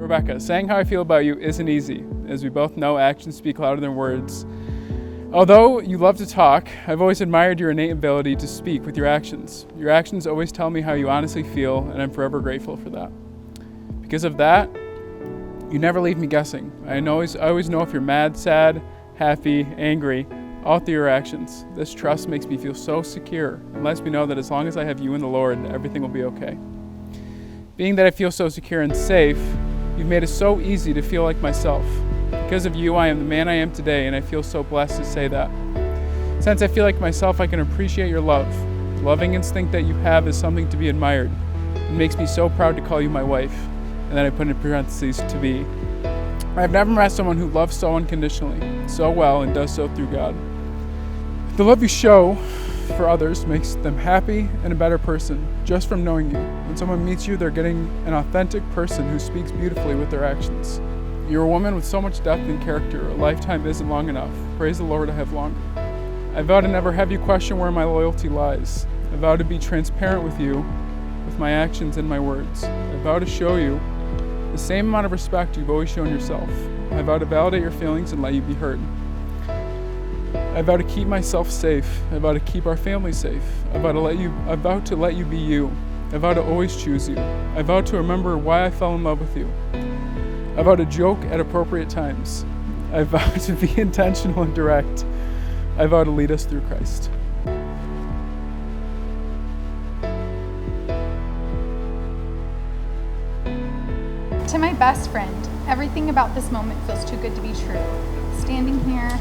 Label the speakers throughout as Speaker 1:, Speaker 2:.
Speaker 1: Rebecca, saying how I feel about you isn't easy. As we both know, actions speak louder than words. Although you love to talk, I've always admired your innate ability to speak with your actions. Your actions always tell me how you honestly feel, and I'm forever grateful for that. Because of that, you never leave me guessing. I always know if you're mad, sad, happy, angry, all through your actions. This trust makes me feel so secure and lets me know that as long as I have you in the Lord, everything will be okay. Being that I feel so secure and safe, you've made it so easy to feel like myself. Because of you, I am the man I am today, and I feel so blessed to say that. Since I feel like myself, I can appreciate your love. The loving instinct that you have is something to be admired. It makes me so proud to call you my wife, and then I put in parentheses, to be. I've never met someone who loves so unconditionally, so well, and does so through God. The love you show for others makes them happy and a better person just from knowing you. When someone meets you, they're getting an authentic person who speaks beautifully with their actions. You're a woman with so much depth and character. A lifetime isn't long enough. Praise the Lord, I have longer. I vow to never have you question where my loyalty lies. I vow to be transparent with you, with my actions and my words. I vow to show you the same amount of respect you've always shown yourself. I vow to validate your feelings and let you be heard. I vow to keep myself safe. I vow to keep our family safe. I vow to let you be you. I vow to always choose you. I vow to remember why I fell in love with you. I vow to joke at appropriate times. I vow to be intentional and direct. I vow to lead us through Christ.
Speaker 2: To my best friend, everything about this moment feels too good to be true. Standing here,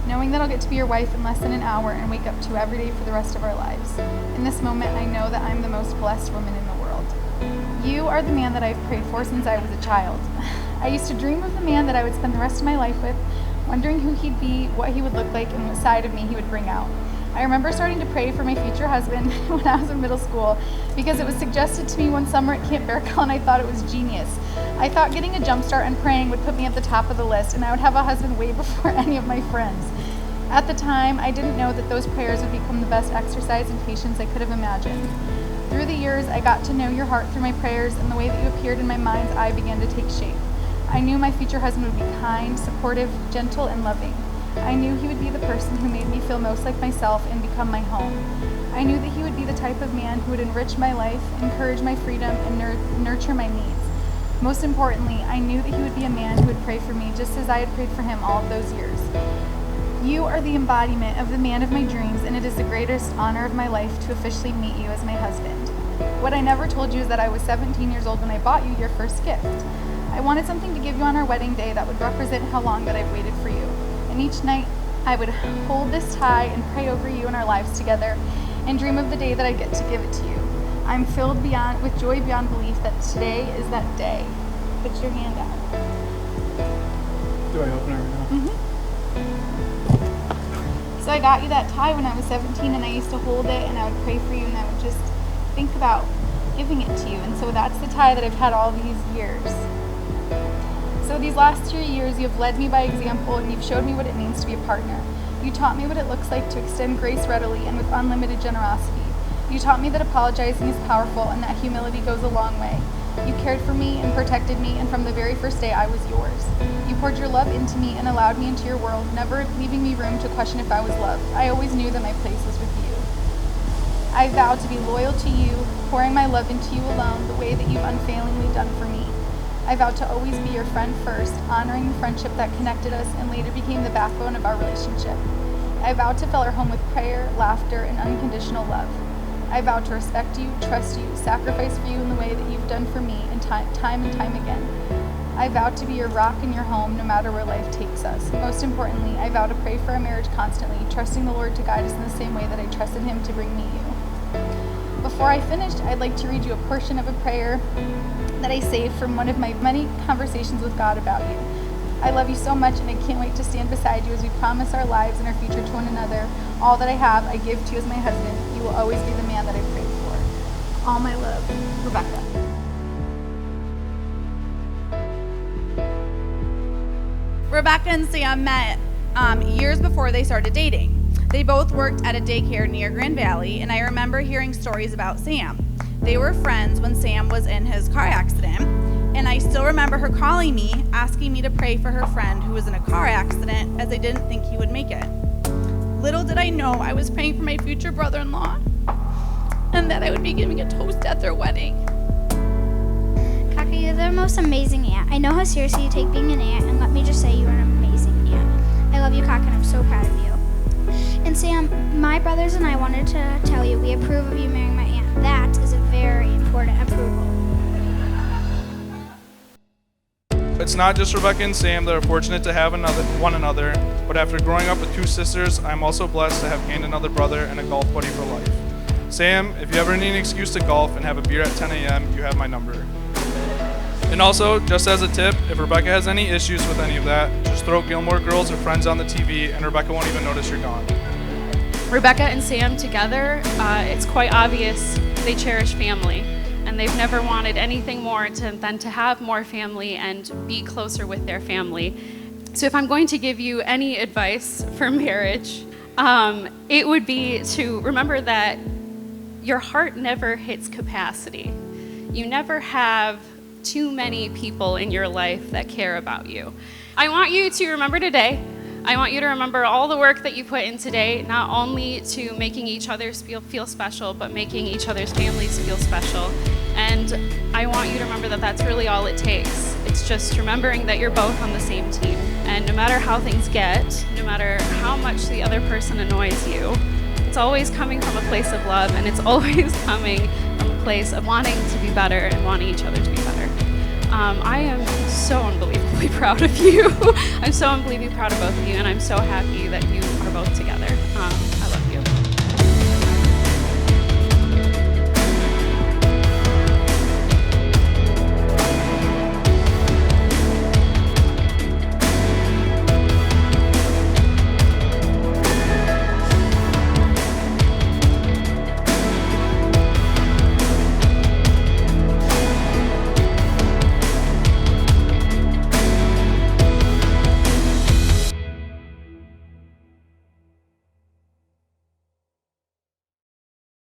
Speaker 2: knowing that I'll get to be your wife in less than an hour and wake up to every day for the rest of our lives. In this moment, I know that I'm the most blessed woman in the world. You are the man that I've prayed for since I was a child. I used to dream of the man that I would spend the rest of my life with, wondering who he'd be, what he would look like, and what side of me he would bring out. I remember starting to pray for my future husband when I was in middle school because it was suggested to me one summer at Camp Bear Call, and I thought it was genius. I thought getting a jump start and praying would put me at the top of the list, and I would have a husband way before any of my friends. At the time, I didn't know that those prayers would become the best exercise in patience I could have imagined. Through the years, I got to know your heart through my prayers, and the way that you appeared in my mind's eye began to take shape. I knew my future husband would be kind, supportive, gentle, and loving. I knew he would be the person who made me feel most like myself and become my home. I knew that he would be the type of man who would enrich my life, encourage my freedom, and nurture my needs. Most importantly, I knew that he would be a man who would pray for me just as I had prayed for him all of those years. You are the embodiment of the man of my dreams, and it is the greatest honor of my life to officially meet you as my husband. What I never told you is that I was 17 years old when I bought you your first gift. I wanted something to give you on our wedding day that would represent how long that I've waited for you. And each night, I would hold this tie and pray over you and our lives together and dream of the day that I get to give it to you. I'm filled with joy beyond belief that today is that day. Put your hand out.
Speaker 1: Do I open it right now?
Speaker 2: So I got you that tie when I was 17, and I used to hold it and I would pray for you, and I would just think about giving it to you. And so that's the tie that I've had all these years. So these last 2 years, you have led me by example, and you've showed me what it means to be a partner. You taught me what it looks like to extend grace readily and with unlimited generosity. You taught me that apologizing is powerful and that humility goes a long way. You cared for me and protected me, and from the very first day, I was yours. You poured your love into me and allowed me into your world, never leaving me room to question if I was loved. I always knew that my place was with you. I vowed to be loyal to you, pouring my love into you alone the way that you've unfailingly done for me. I vowed to always be your friend first, honoring the friendship that connected us and later became the backbone of our relationship. I vowed to fill our home with prayer, laughter, and unconditional love. I vow to respect you, trust you, sacrifice for you in the way that you've done for me and time and time again. I vow to be your rock in your home no matter where life takes us. Most importantly, I vow to pray for our marriage constantly, trusting the Lord to guide us in the same way that I trusted him to bring me you. Before I finish, I'd like to read you a portion of a prayer that I saved from one of my many conversations with God about you. I love you so much, and I can't wait to stand beside you as we promise our lives and our future to one another. All that I have, I give to you as my husband. You will always be the man that I prayed for. All my love, Rebecca. Rebecca and Sam met years before they started dating. They both worked at a daycare near Grand Valley, and I remember hearing stories about Sam. They were friends when Sam was in his car accident,
Speaker 3: And I still remember her calling me, asking me to pray for her friend who was in a car accident, as I didn't think he would make it. Little did I know I was praying for my future brother-in-law, and that I would be giving a toast at their wedding.
Speaker 4: Kaka, you're the most amazing aunt. I know how seriously you take being an aunt, and let me just say you are an amazing aunt. I love you, Kaka, and I'm so proud of you. And Sam, my brothers and I wanted to tell you we approve of you marrying my aunt. That is a very important approval.
Speaker 5: It's not just Rebecca and Sam that are fortunate to have one another, but after growing up with two sisters, I'm also blessed to have gained another brother and a golf buddy for life. Sam, if you ever need an excuse to golf and have a beer at 10 a.m., you have my number. And also, just as a tip, if Rebecca has any issues with any of that, just throw Gilmore Girls or Friends on the TV and Rebecca won't even notice you're gone.
Speaker 6: Rebecca and Sam together, it's quite obvious they cherish family. And they've never wanted anything more than to have more family and be closer with their family. So if I'm going to give you any advice for marriage, it would be to remember that your heart never hits capacity. You never have too many people in your life that care about you. I want you to remember today. I want you to remember all the work that you put in today, not only to making each other feel special, but making each other's families feel special. And I want you to remember that that's really all it takes. It's just remembering that you're both on the same team. And no matter how things get, no matter how much the other person annoys you, it's always coming from a place of love, and it's always coming from a place of wanting to be better and wanting each other to be better. I am so unbelievably proud of you. I'm so unbelievably proud of both of you, and I'm so happy that you are both together.